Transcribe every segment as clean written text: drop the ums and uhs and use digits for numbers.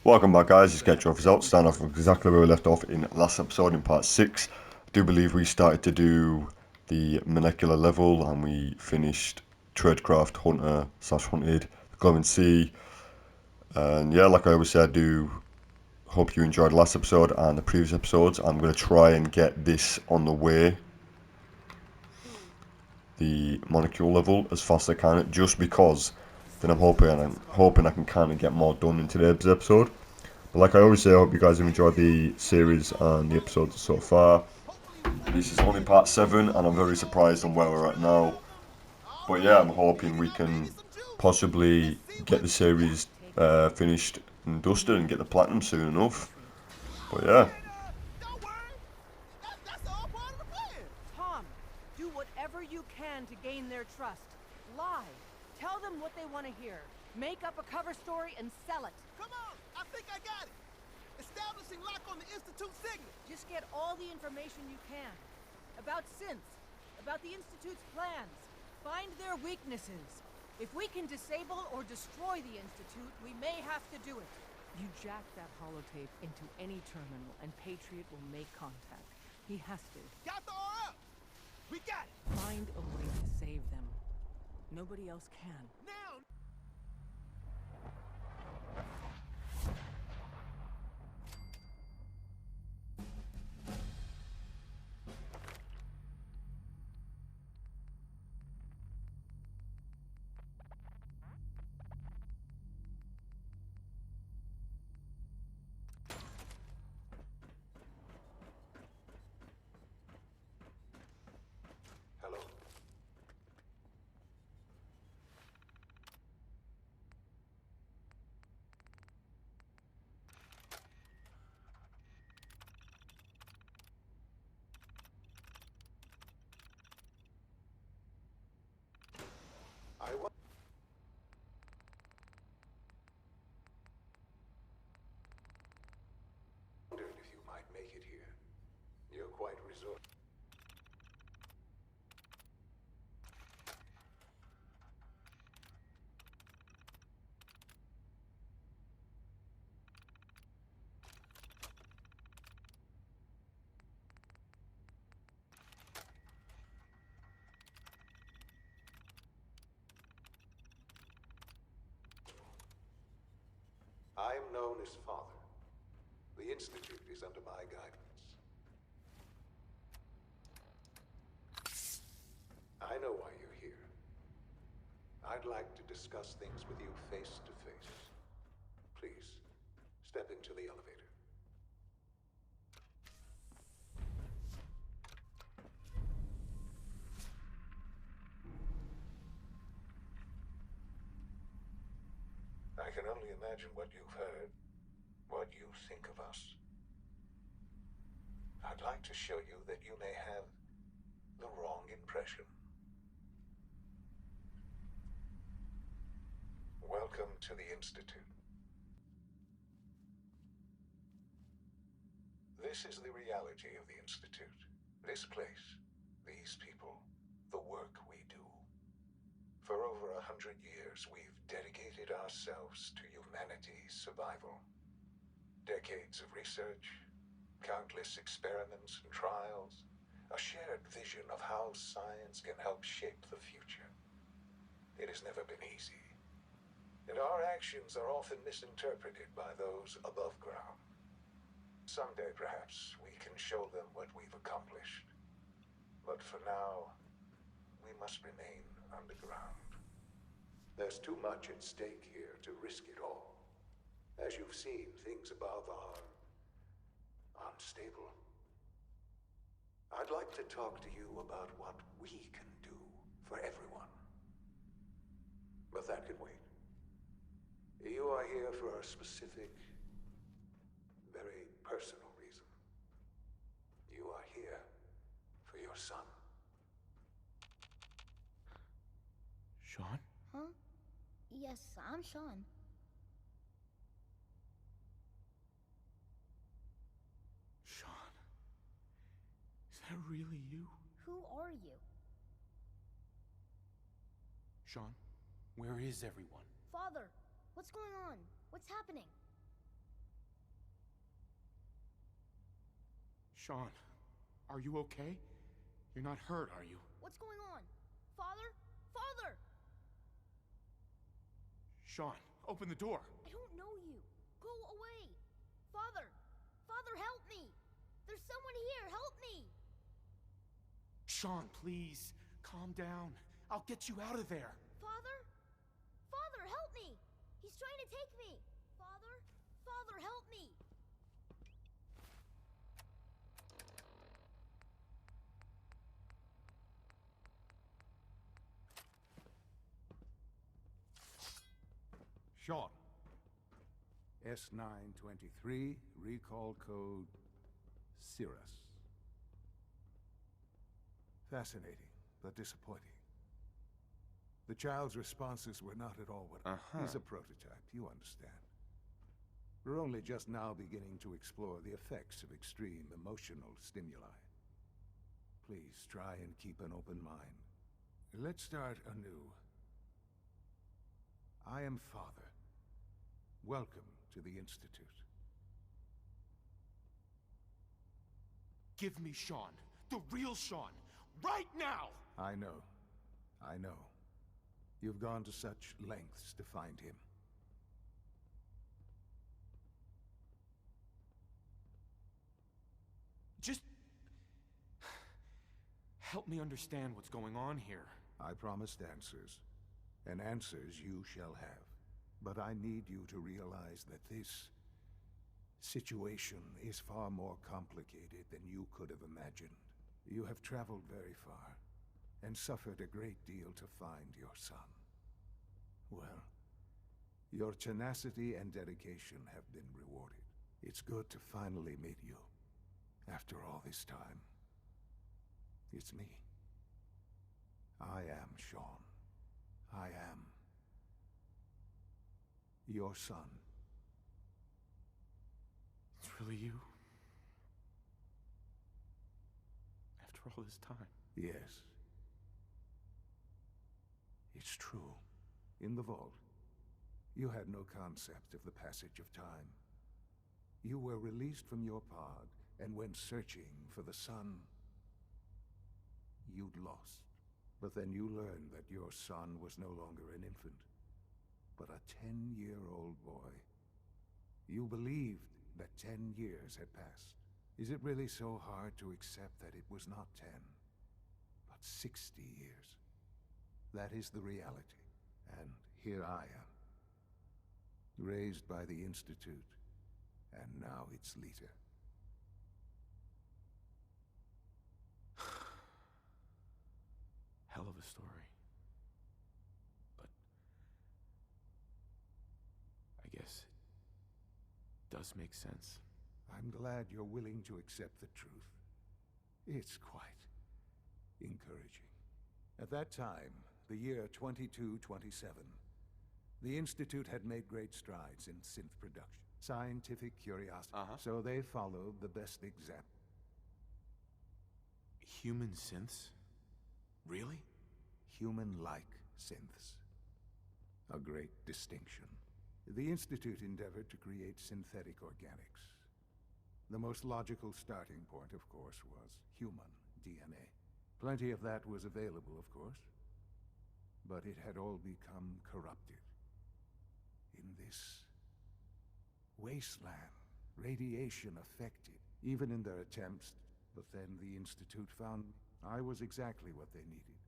Welcome back, guys. It's Get Your Results. Starting off exactly where we left off in last episode in part 6. I do believe we started to do the molecular level and we finished Tradecraft Hunter slash Hunted, Glowing Sea. And yeah, like I always said, I do hope you enjoyed the last episode and the previous episodes. I'm going to try and get this on the way, the molecule level, as fast as I can, just because then I'm hoping I can kind of get more done in today's episode. But like I always say, I hope you guys have enjoyed the series and the episodes so far. This is only part 7 and I'm very surprised on where we're at now. But yeah, I'm hoping we can possibly get the series finished and dusted and get the platinum soon enough. But yeah. Don't worry. That's all part of the plan. Tom, do whatever you can to gain their trust. Lie. Tell them what they want to hear. Make up a cover story and sell it. Come on. I think I got it. Establishing lock on the Institute signal. Just get all the information you can. About synths. About the Institute's plans. Find their weaknesses. If we can disable or destroy the Institute, we may have to do it. You jack that holotape into any terminal and Patriot will make contact. He has to. Got the RF. We got it. Find a way to save them. Nobody else can. Now. Hello. I wondered if you might make it here. You're quite resourceful. I am known as Father. The Institute is under my guidance. I know why you're here. I'd like to discuss things with you face to face. Please, step into the elevator. I can only imagine what you've heard, what you think of us. I'd like to show you that you may have the wrong impression. Welcome to the Institute. This is the reality of the Institute. This place, these people, the work we do. For over 100 years, we've dedicated ourselves to humanity's survival. Decades of research, countless experiments and trials, a shared vision of how science can help shape the future. It has never been easy, and our actions are often misinterpreted by those above ground. Someday, perhaps, we can show them what we've accomplished. But for now, we must remain underground. There's too much at stake here to risk it all. As you've seen, things above are unstable. I'd like to talk to you about what we can do for everyone. But that can wait. You are here for a specific, very personal reason. You are here for your son. Sean? Huh? Yes, I'm Sean. Sean? Is that really you? Who are you? Sean, where is everyone? Father, what's going on? What's happening? Sean, are you okay? You're not hurt, are you? What's going on? Father? Father! Sean, open the door. I don't know you. Go away. Father! Father, help me! There's someone here. Help me! Sean, please, calm down. I'll get you out of there. Father? Father, help me! He's trying to take me! Father? Father, help me! Sean. S923, recall code Cirrus. Fascinating, but disappointing. The child's responses were not at all what... He's a prototype, you understand. We're only just now beginning to explore the effects of extreme emotional stimuli. Please try and keep an open mind. Let's start anew. I am Father. Welcome to the Institute. Give me Sean. The real Sean. Right now! I know. I know. You've gone to such lengths to find him. Just... help me understand what's going on here. I promised answers, and answers you shall have. But I need you to realize that this situation is far more complicated than you could have imagined. You have traveled very far, and suffered a great deal to find your son. Well, your tenacity and dedication have been rewarded. It's good to finally meet you, after all this time. It's me. I am Sean. I am your son. It's really you? After all this time? Yes. It's true. In the vault, you had no concept of the passage of time. You were released from your pod and went searching for the son you'd lost. But then you learned that your son was no longer an infant, but a 10-year-old boy. You believed that 10 years had passed. Is it really so hard to accept that it was not 10, but 60 years? That is the reality. And here I am, raised by the Institute, and now its leader. Hell of a story. But... I guess it does make sense. I'm glad you're willing to accept the truth. It's quite encouraging. At that time, the year 2227, the Institute had made great strides in synth production. Scientific curiosity. So they followed the best example. Human synths? Really? Human-like synths. A great distinction. The Institute endeavored to create synthetic organics. The most logical starting point, of course, was human DNA. Plenty of that was available, of course. But it had all become corrupted. In this wasteland, radiation affected, even in their attempts. But then the Institute found I was exactly what they needed.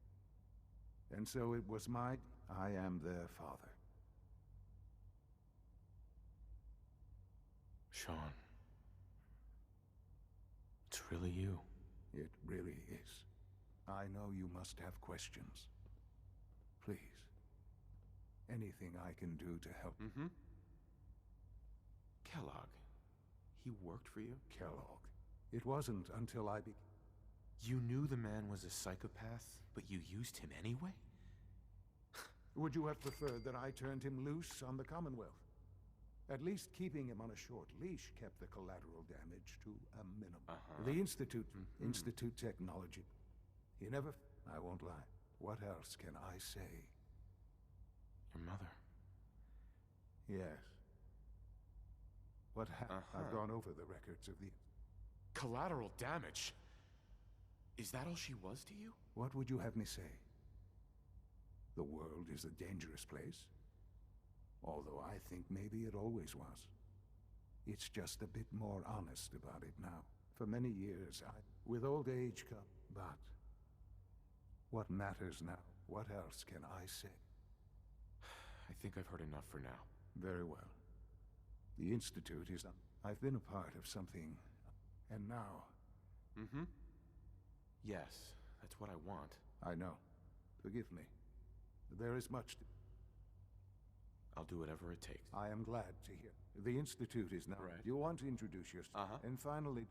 And so it was I am their father. Sean. It's really you. It really is. I know you must have questions. Please. Anything I can do to help. Kellogg. He worked for you? Kellogg. It wasn't until I You knew the man was a psychopath, but you used him anyway? Would you have preferred that I turned him loose on the Commonwealth? At least keeping him on a short leash kept the collateral damage to a minimum. The Institute, Institute Technology. He never... I won't lie. What else can I say? Your mother. Yes. What happened? I've gone over the records of the... Collateral damage? Is that all she was to you? What would you have me say? The world is a dangerous place? Although I think maybe it always was. It's just a bit more honest about it now. For many years, with old age come. But what matters now? What else can I say? I think I've heard enough for now. Very well. The Institute is... I've been a part of something, and now... Mm-hmm. Yes, that's what I want. I know. Forgive me. There is much to... I'll do whatever it takes. I am glad to hear. The Institute is now... Right. You want to introduce yourself? Uh-huh. And finally...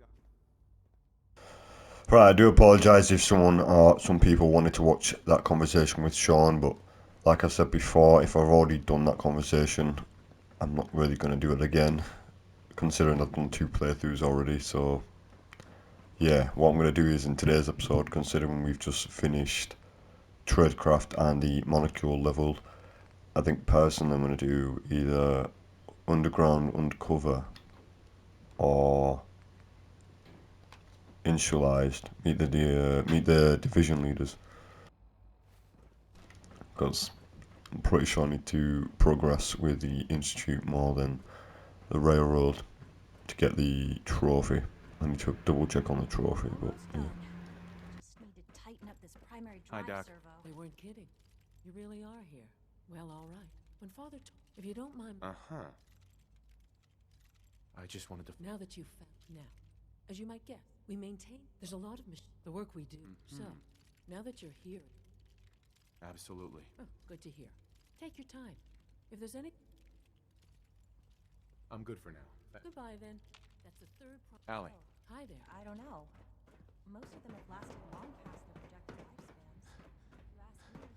Right, I do apologise if some people wanted to watch that conversation with Sean, but like I said before, if I've already done that conversation, I'm not really going to do it again, considering I've done 2 playthroughs already. So yeah, what I'm going to do is in today's episode, considering we've just finished Tradecraft and the molecule level, I think personally I'm going to do either underground undercover or initialized, meet the division leaders, because I'm pretty sure I need to progress with the institute more than the railroad to get the trophy. I need to double check on the trophy, but yeah. Just need to tighten up this primary Hi, drive Doc. servo. They weren't kidding. You really are here. Well, all right. When Father if you don't mind... Uh-huh. I just wanted to... Now that you've found... Now, as you might guess, we maintain... There's a lot of the work we do. So, now that you're here... Absolutely. Oh, good to hear. Take your time. If there's any... I'm good for now. Goodbye, then. That's the third... Allie. Hi there. I don't know. Most of them have lasted long past their projected lifespans. If you ask me.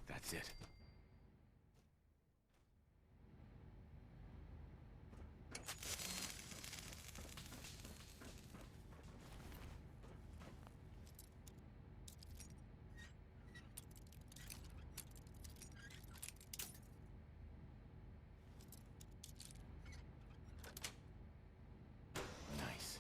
That's it. Nice.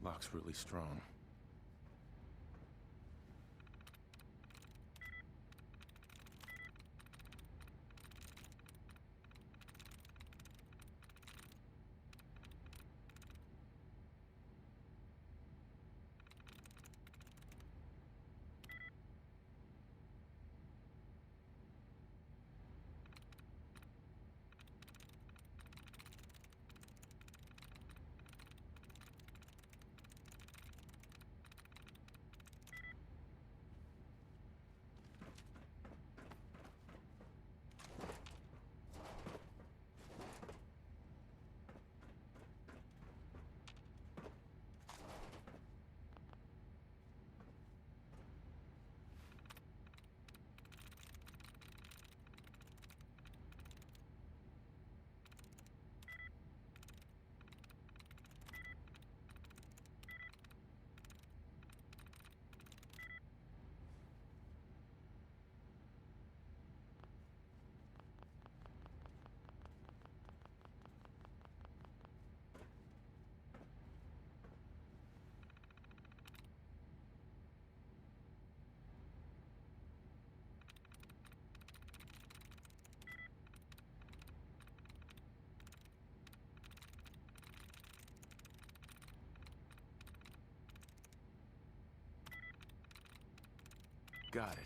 Lock's really strong. Got it.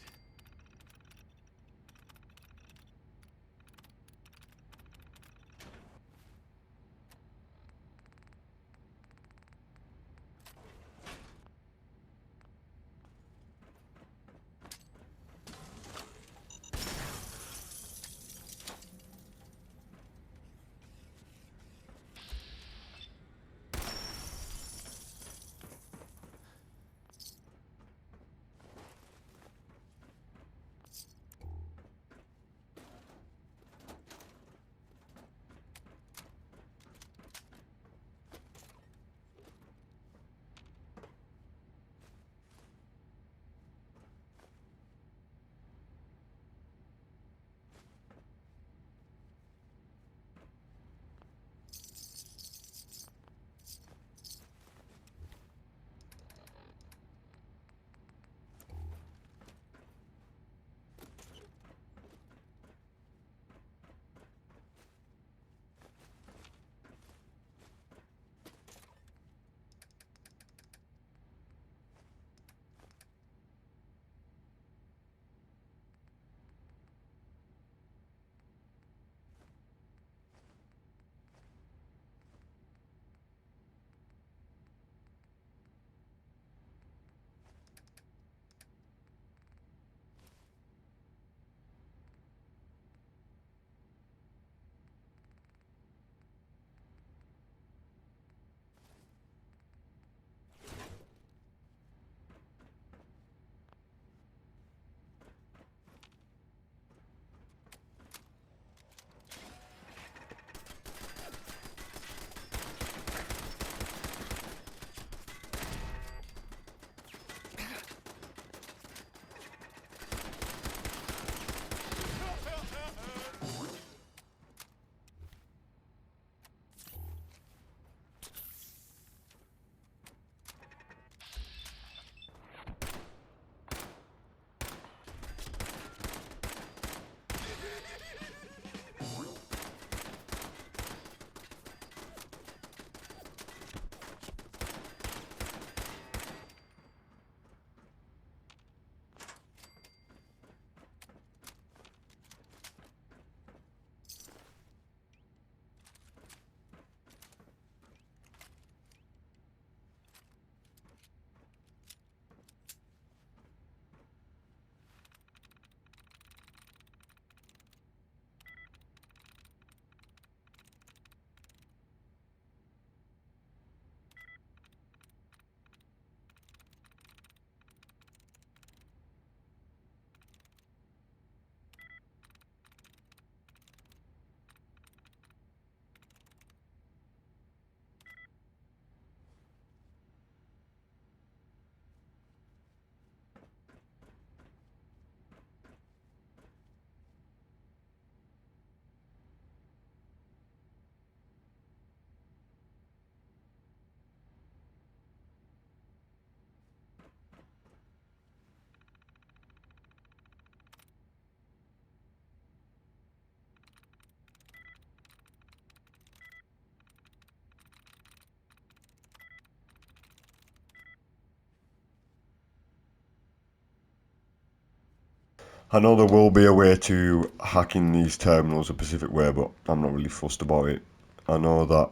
I know there will be a way to hacking these terminals a specific way, but I'm not really fussed about it. I know that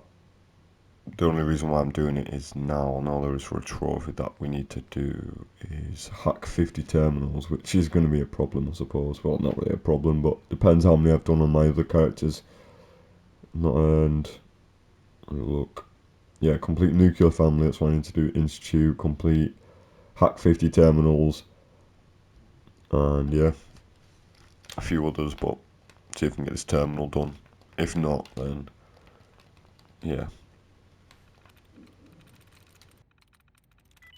the only reason why I'm doing it is now. Now there is for a trophy that we need to do is hack 50 terminals, which is going to be a problem, I suppose. Well, not really a problem, but depends how many I've done on my other characters. Not earned. Look. Yeah, complete nuclear family, that's what I need to do. Institute, complete, hack 50 terminals, and yeah, a few others, but see if we can get this terminal done. If not, then yeah.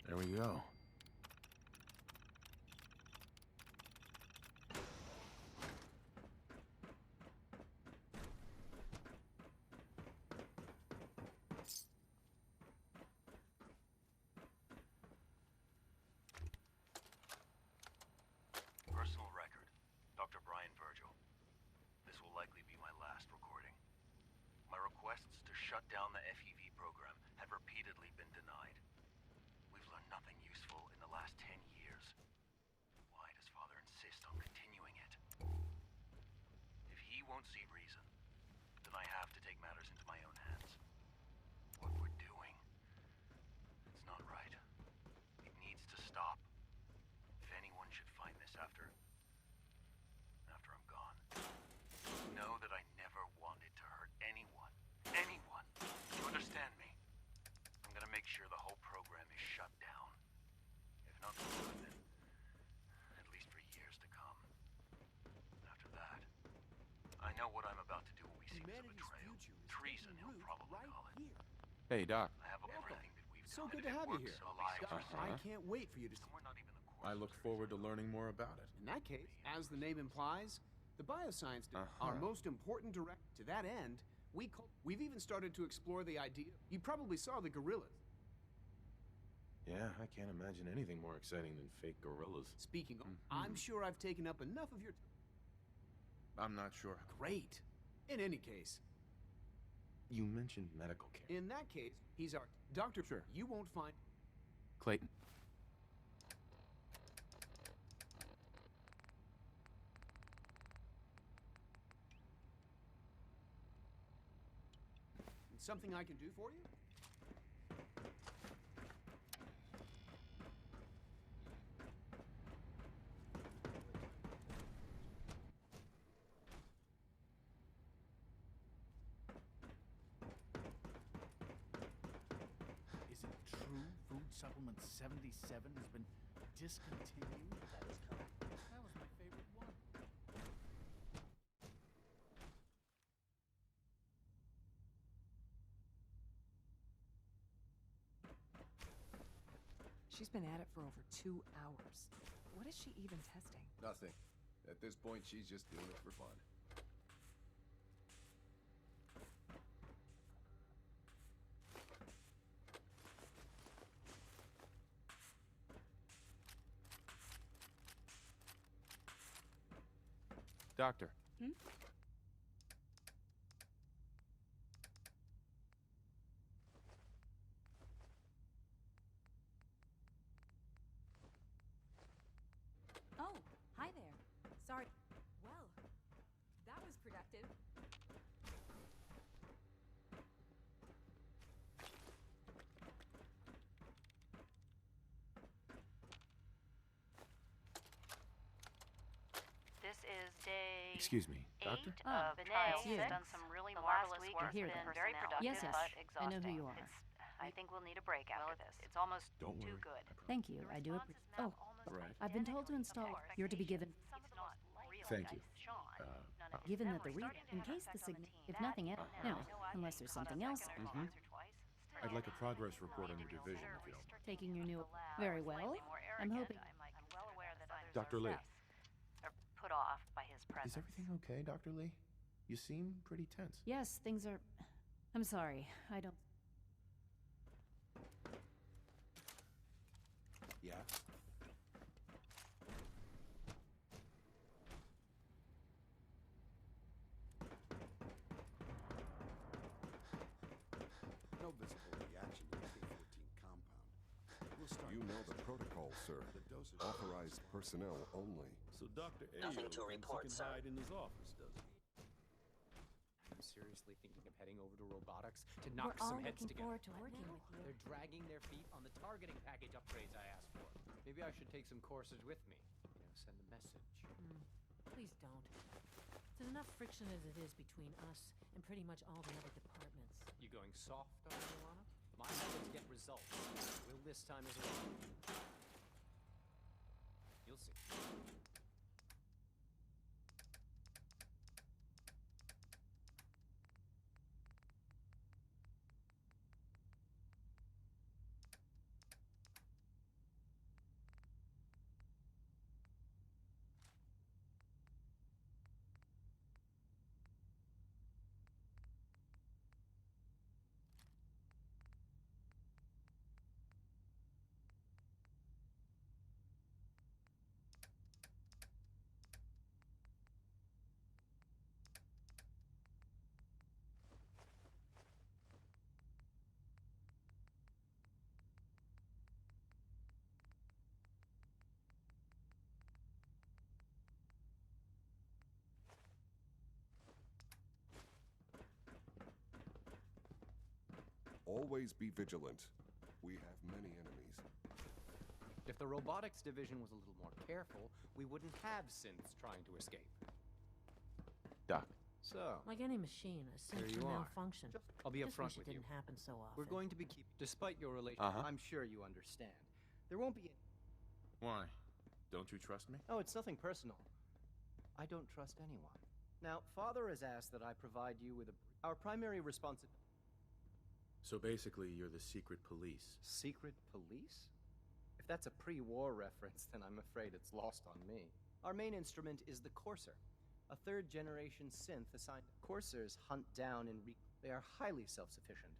There we go. Personal record. Dr. Brian Virgil. This will likely be my last recording. My requests to shut down the FEV program have repeatedly been denied. We've learned nothing useful in the last 10 years. Why does insist on continuing it. If he won't see reason, then I have to take matters into my own hands. What we're doing, it's not right. It needs to stop. If anyone should find this after I'm gone, know that I never wanted to hurt anyone. Anyone. You understand me? I'm gonna make sure the whole program is shut down. If not for good, then at least for years to come. After that, I know what I'm about to do will be seen as a Humanity's betrayal. future is Treason, taking he'll root probably right call it. here. Hey, Doc. I have everything that we've So done. good If to it have you works, here. I'll lie for I some. can't wait for you to see. We're not even the core I look series forward to yet. learning more about it. In that case, as the name implies, the bioscience our most important direct. To that end, we've even started to explore the idea. You probably saw the gorillas. Yeah, I can't imagine anything more exciting than fake gorillas. Speaking of, I'm sure I've taken up enough of your I'm not sure. Great. In any case, You mentioned medical care. in that case, he's our doctor. Sure. You won't find. Clayton. Something I can do for you? Is it true Food Supplement 77 has been discontinued? That is correct. That was my favorite one. She's been at it for over 2 hours. What is she even testing? Nothing. At this point, she's just doing it for fun. Doctor. Oh, hi there. Sorry. Well, that was productive. This is day Excuse me, 8 Doctor? of the trial. it's you. We've done some really marvelous work. hear It's that. been very productive, Yes, yes. but I exhausting. know who you are. I think we'll need a break after this. It's almost Don't too worry. good. Thank you. I do appreciate. Oh, Right. I've been told to install. You're to be given. Some of the most real Thank you. Sean, none of his Given that the memories. read, in case the signal, if nothing else, no, unless there's something else. I'd like a progress report on your division, if you don't mind. Taking your new. Very well. I'm hoping. I'm well aware that others Dr. are Lee. are put off by his presence. Is everything okay, Dr. Lee? You seem pretty tense. Yes, things are. I'm sorry. I don't. Yeah? No visible reaction to the K-14 compound. We'll start. You know the protocol, sir. The dosage. Authorized personnel only. So Dr. Nothing Ayo to report, thinks he sir. can hide in his office, does he? I'm seriously thinking of heading over to robotics to knock We're all some heads looking together. forward to working with you. They're dragging their feet on the targeting package upgrades I asked for. Maybe I should take some courses with me. Send a message. Please don't. There's enough friction as it is between us and pretty much all the other departments. You going soft on me, Lana? My methods get results. Will this time as well? You'll see. Always be vigilant. We have many enemies. If the robotics division was a little more careful, we wouldn't have synths trying to escape. Doc. So, Like any machine, a here synth you can are. malfunction. I'll be Just upfront wish with it you. didn't happen so often. We're going to be despite your relation. I'm sure you understand. There won't be. Why? Don't you trust me? Oh, it's nothing personal. I don't trust anyone. Now, Father has asked that I provide you with our primary responsibility. So basically, you're the secret police. Secret police? If that's a pre-war reference, then I'm afraid it's lost on me. Our main instrument is the Courser, a third-generation synth assigned. Coursers hunt down and they are highly self-sufficient.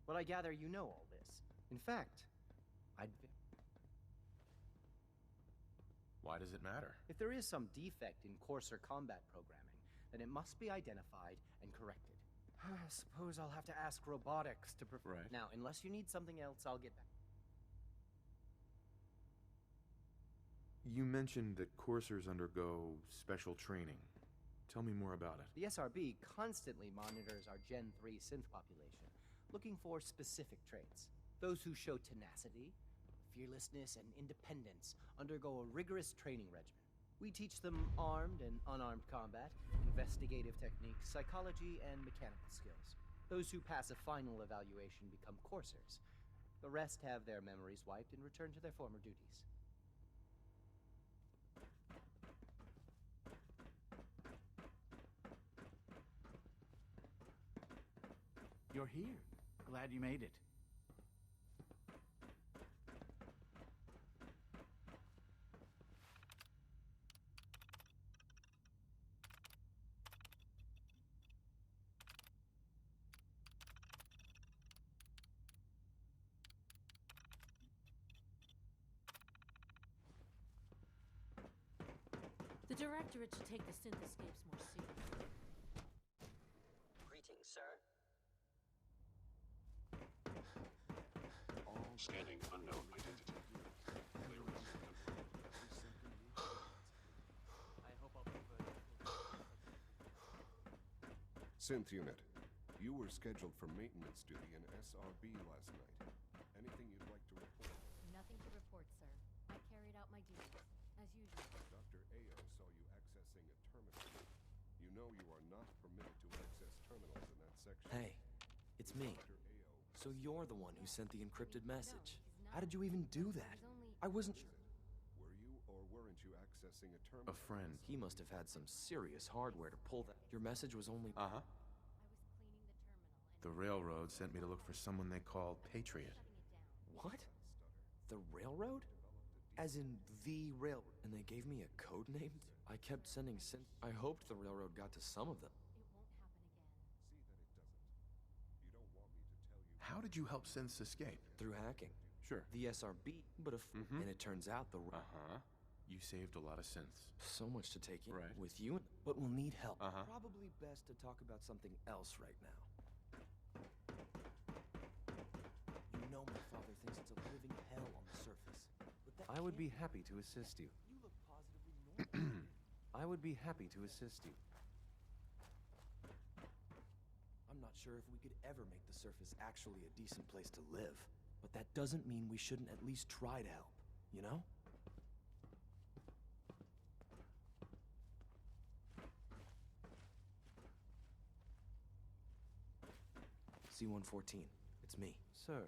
But I gather you know all this. In fact, Why does it matter? if there is some defect in Courser combat programming, then it must be identified and corrected. I suppose I'll have to ask robotics to Right. Now, unless you need something else, I'll get back. You mentioned that coursers undergo special training. Tell me more about it. The SRB constantly monitors our Gen 3 synth population, looking for specific traits. Those who show tenacity, fearlessness, and independence undergo a rigorous training regimen. We teach them armed and unarmed combat, investigative techniques, psychology, and mechanical skills. Those who pass a final evaluation become coursers. The rest have their memories wiped and return to their former duties. You're here. Glad you made it. The Directorate should take the synth escapes more seriously. Greetings, sir. All scanning unknown identity. Clearance confirmed. I hope I'll prefer. Synth unit, you were scheduled for maintenance duty in SRB last night. Anything you'd like to report? Nothing to report, sir. I carried out my duties, as usual. Dr. Ao saw you accessing a terminal. You know you are not permitted to access terminals in that section. Hey, it's me. So you're the one who sent the encrypted message. How did you even do that? I wasn't sure. Were you or weren't you accessing a terminal? A friend. He must have had some serious hardware to pull that. Your message was only... Uh-huh. The Railroad sent me to look for someone they called Patriot. What? The Railroad? As in the Railroad? And they gave me a code name? I kept sending I hoped the Railroad got to some of them. How did you help synths escape? Through hacking. Sure. The SRB, but if... And it turns out the... Uh-huh. You saved a lot of synths. So much to take in. Right. With you, but we'll need help. Uh-huh. Probably best to talk about something else right now. You know my father thinks it's a living hell on the surface. But that I would be happy to assist you. You look positively normal. I would be happy to assist you. I'm not sure if we could ever make the surface actually a decent place to live. But that doesn't mean we shouldn't at least try to help, you know? C-114, it's me. Sir,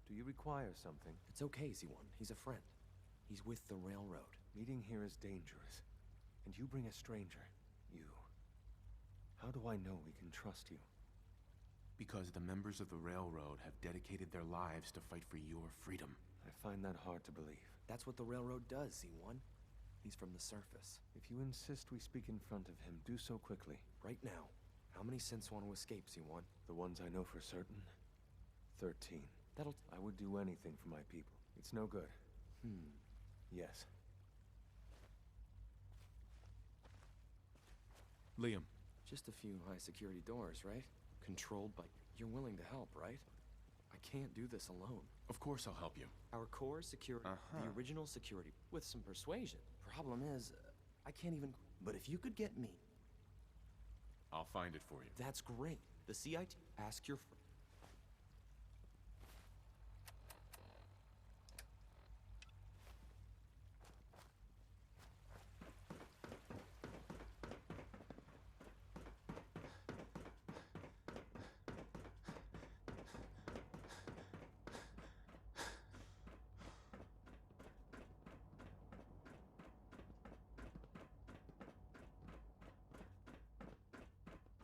do you require something? It's okay, Z1. He's a friend. He's with the Railroad. Meeting here is dangerous. And you bring a stranger. You. How do I know we can trust you? Because the members of the Railroad have dedicated their lives to fight for your freedom. I find that hard to believe. That's what the Railroad does, Z1. He's from the surface. If you insist we speak in front of him, do so quickly. Right now. How many synths want to escape, Z1? The ones I know for certain? 13. I would do anything for my people. It's no good. Yes. Liam. Just a few high-security doors, right? Controlled by... You're willing to help, right? I can't do this alone. Of course I'll help you. Our core security... The original security. With some persuasion. Problem is, I can't even... But if you could get me... I'll find it for you. That's great. The CIT... Ask your...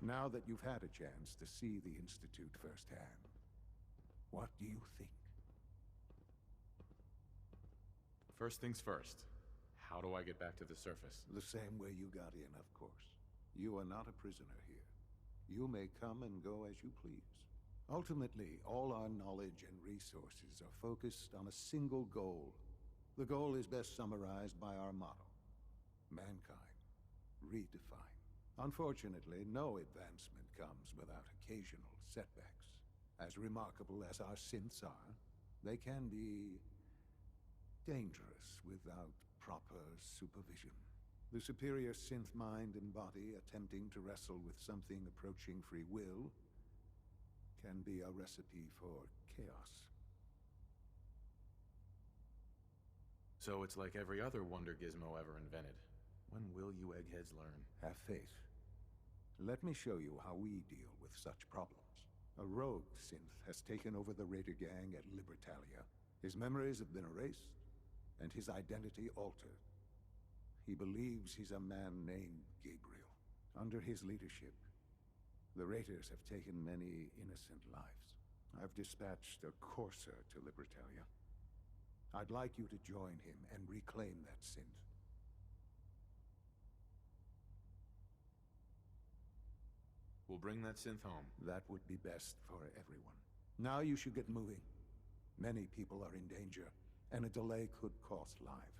Now that you've had a chance to see the Institute firsthand, what do you think? First things first. How do I get back to the surface? The same way you got in, of course. You are not a prisoner here. You may come and go as you please. Ultimately, all our knowledge and resources are focused on a single goal. The goal is best summarized by our motto: mankind, redefined. Unfortunately, no advancement comes without occasional setbacks. As remarkable as our synths are, they can be dangerous without proper supervision. The superior synth mind and body attempting to wrestle with something approaching free will can be a recipe for chaos. So it's like every other wonder gizmo ever invented. When will you eggheads learn? Have faith. Let me show you how we deal with such problems. A rogue synth has taken over the Raider gang at Libertalia. His memories have been erased, and his identity altered. He believes he's a man named Gabriel. Under his leadership, the Raiders have taken many innocent lives. I've dispatched a courser to Libertalia. I'd like you to join him and reclaim that synth. We'll bring that synth home. That would be best for everyone. Now you should get moving. Many people are in danger, and a delay could cost lives.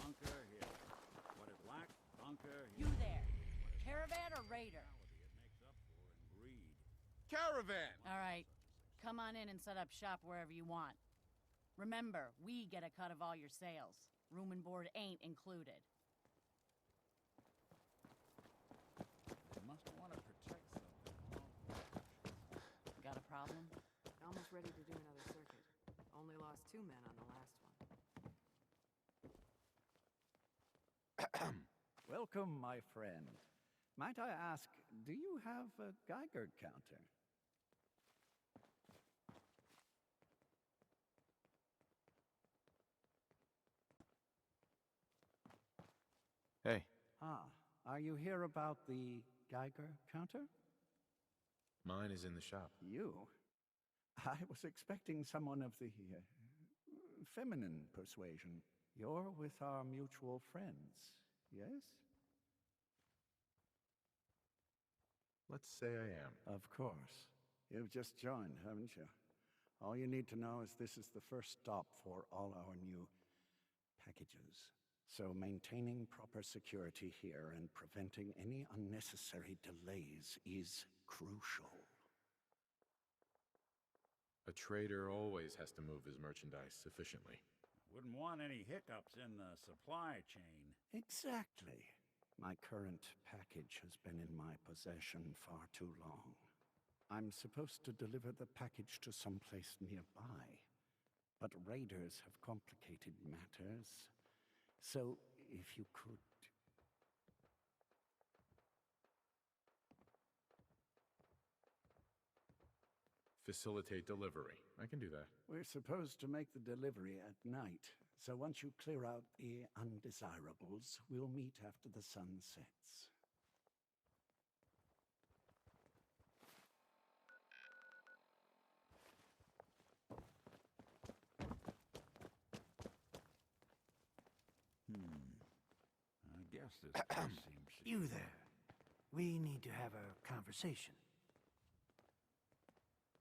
Bunker here. What it black? Bunker here. You there. Caravan or Raider? Caravan! All right. Come on in and set up shop wherever you want. Remember, we get a cut of all your sales. Room and board ain't included. They must want to protect something. Got a problem? Almost ready to do another circuit. Only lost 2 men on the last one. Welcome, my friend. Might I ask, do you have a Geiger counter? Hey. Ah, are you here about the Geiger counter? Mine is in the shop. You? I was expecting someone of the feminine persuasion. You're with our mutual friends, yes? Let's say I am. Of course. You've just joined, haven't you? All you need to know is this is the first stop for all our new packages. So maintaining proper security here and preventing any unnecessary delays is crucial. A trader always has to move his merchandise efficiently. Wouldn't want any hiccups in the supply chain. Exactly. My current package has been in my possession far too long. I'm supposed to deliver the package to someplace nearby, but raiders have complicated matters. So, if you could... Facilitate delivery. I can do that. We're supposed to make the delivery at night, so once you clear out the undesirables, we'll meet after the sun sets. I guess this place seems... You there. We need to have a conversation.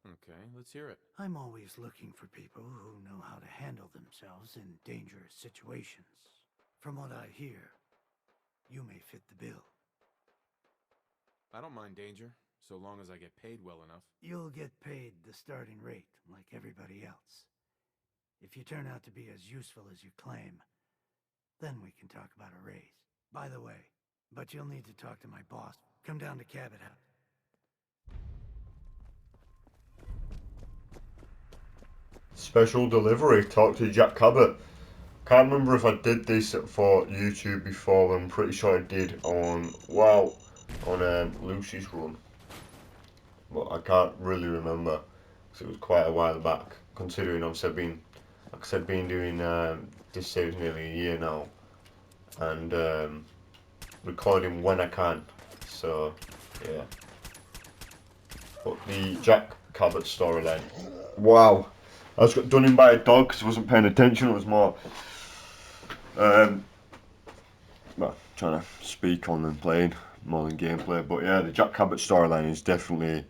Okay, let's hear it. I'm always looking for people who know how to handle themselves in dangerous situations. From what I hear, you may fit the bill. I don't mind danger, so long as I get paid well enough. You'll get paid the starting rate, like everybody else. If you turn out to be as useful as you claim, then we can talk about a raise. By the way, but you'll need to talk to my boss. Come down to Cabot House. Special delivery. Talk to Jack Cabot. Can't remember if I did this for YouTube before. But I'm pretty sure I did on Lucy's run, but I can't really remember because it was quite a while back. Considering obviously I've been doing this series nearly a year now, and recording when I can. So yeah. But the Jack Cabot storyline. Wow. I was done in by a dog because I wasn't paying attention. It was more, well, trying to speak on than playing, more than gameplay. But yeah, the Jack Cabot storyline is definitely...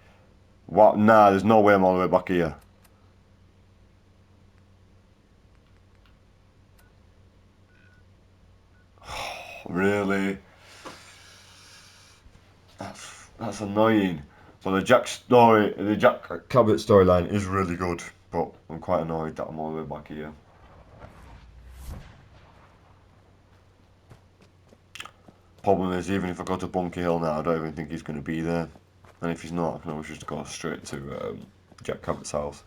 What? Nah, there's no way I'm all the way back here. Really? That's annoying. But the Jack Cabot storyline is really good. But I'm quite annoyed that I'm all the way back here. Problem is, even if I go to Bunker Hill now, I don't even think he's going to be there. And if he's not, I can always just go straight to Jack Cabot's house.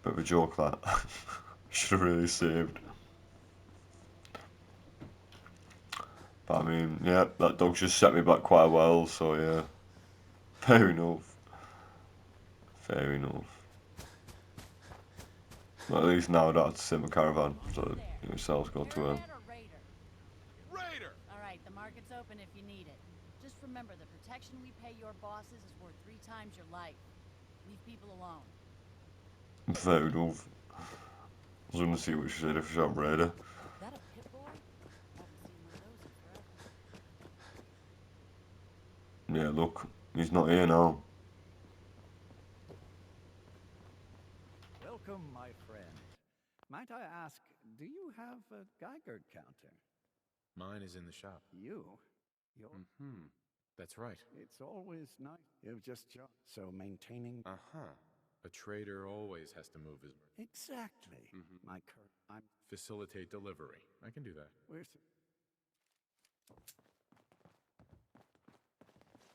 Bit of a joke that. Should have really saved. But I mean, yeah, that dog's just set me back quite well, so yeah. Fair enough. Fair enough. But at least now I don't have to sit in my caravan, so yourselves go to Raider. Alright, the market's open if you need it. Just remember, the protection we pay your bosses is worth 3 times your life. Leave people alone. Fair enough. I was going to see what she said if she shot Raider. That a pit boy? Haven't seen one of those in forever. Yeah, look, he's not here now. Welcome, my friend. Might I ask, do you have a Geiger counter? Mine is in the shop. You're... That's right. It's always nice. You've just joined. So maintaining... A trader always has to move his... Exactly. I'm... Facilitate delivery. I can do that. Where's...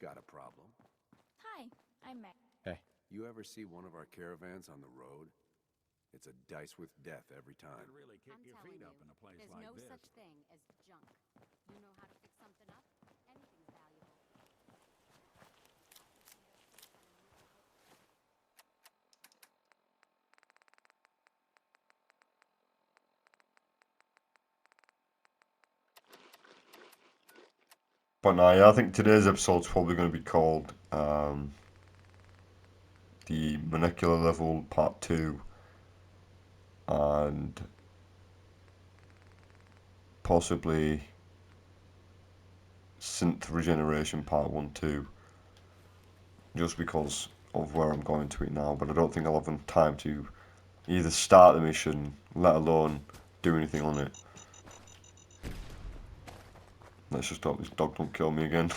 Got a problem? Hi, I'm Mac. Hey. You ever see one of our caravans on the road? It's a dice with death every time. Really kick your feet up in a place There's like no this. such thing as junk. You know how to fix something up? Anything's valuable. But no, yeah, I think today's episode's probably going to be called the Molecular Level Part 2 and possibly Synth Regeneration Part 1 2, just because of where I'm going to it now, but I don't think I'll have enough time to either start the mission, let alone do anything on it. Let's just hope this dog don't kill me again.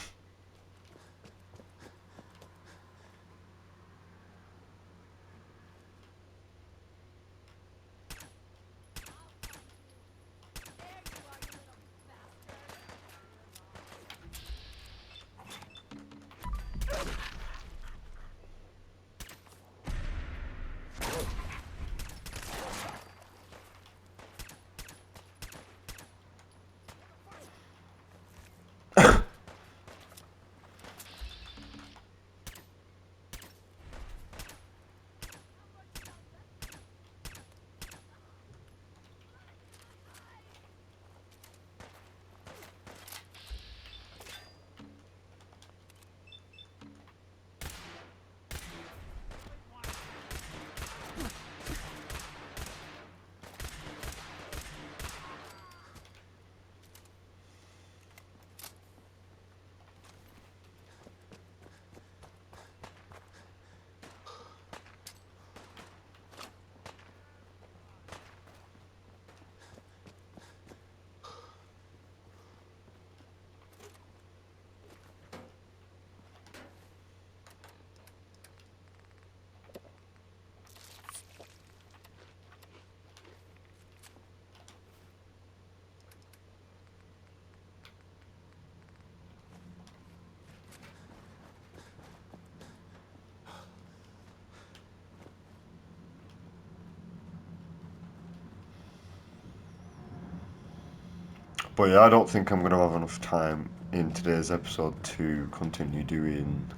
But yeah, I don't think I'm going to have enough time in today's episode to continue doing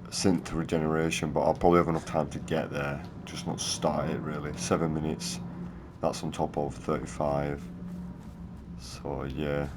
synth regeneration, but I'll probably have enough time to get there, just not start it really. 7 minutes, that's on top of 35. So yeah.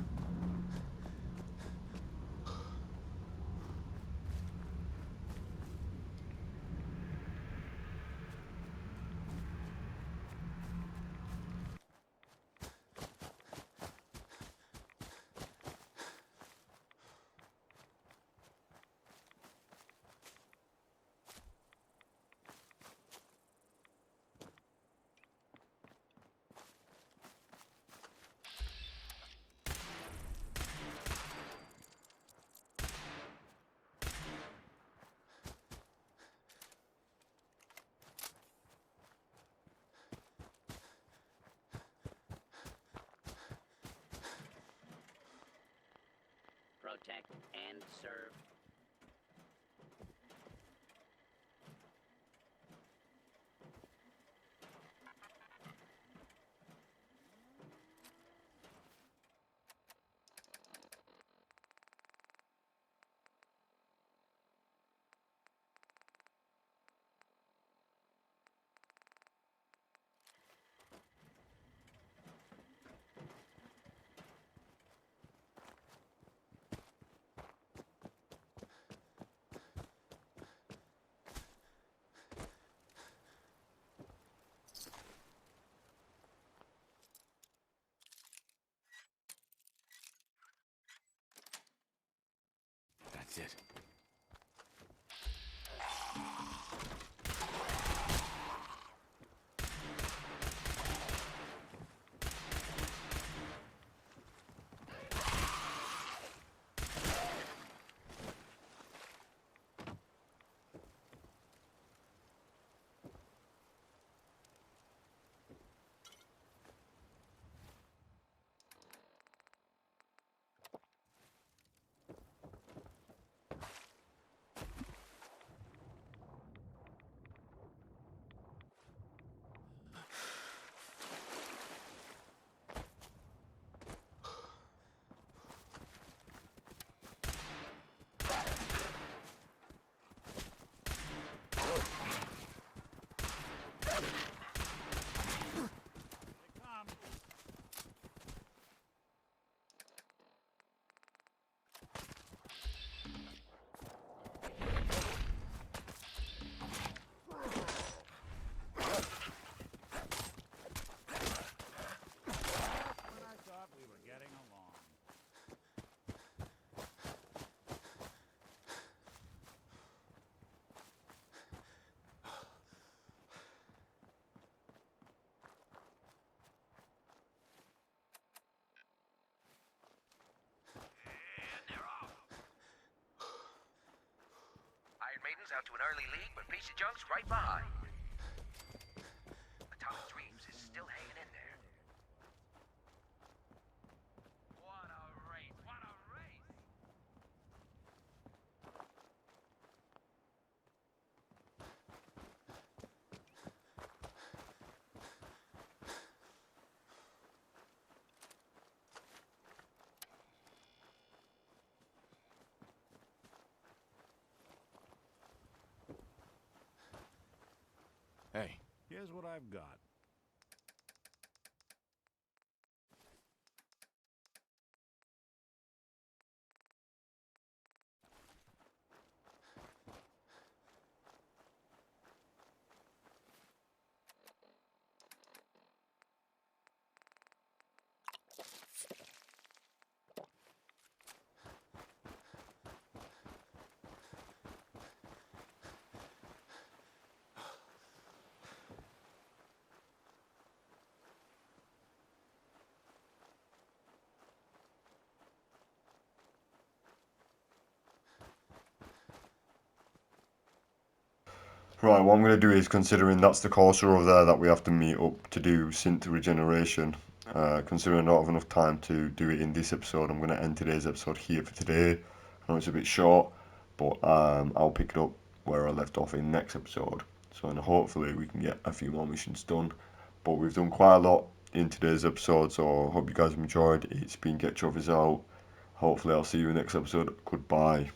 Protect and serve. That's it. Iron Maiden's out to an early lead, but Piece of Junk's right behind. Atomic Dreams is still hanging in there. What a race! What a race! Hey, here's what I've got. Right, what I'm going to do is, considering that's the courser over there that we have to meet up to do synth regeneration, considering I don't have enough time to do it in this episode, I'm going to end today's episode here for today. I know it's a bit short, but I'll pick it up where I left off in next episode. So and hopefully we can get a few more missions done. But we've done quite a lot in today's episode. So hope you guys have enjoyed. It's been Get Trophies Out. Hopefully I'll see you in the next episode. Goodbye.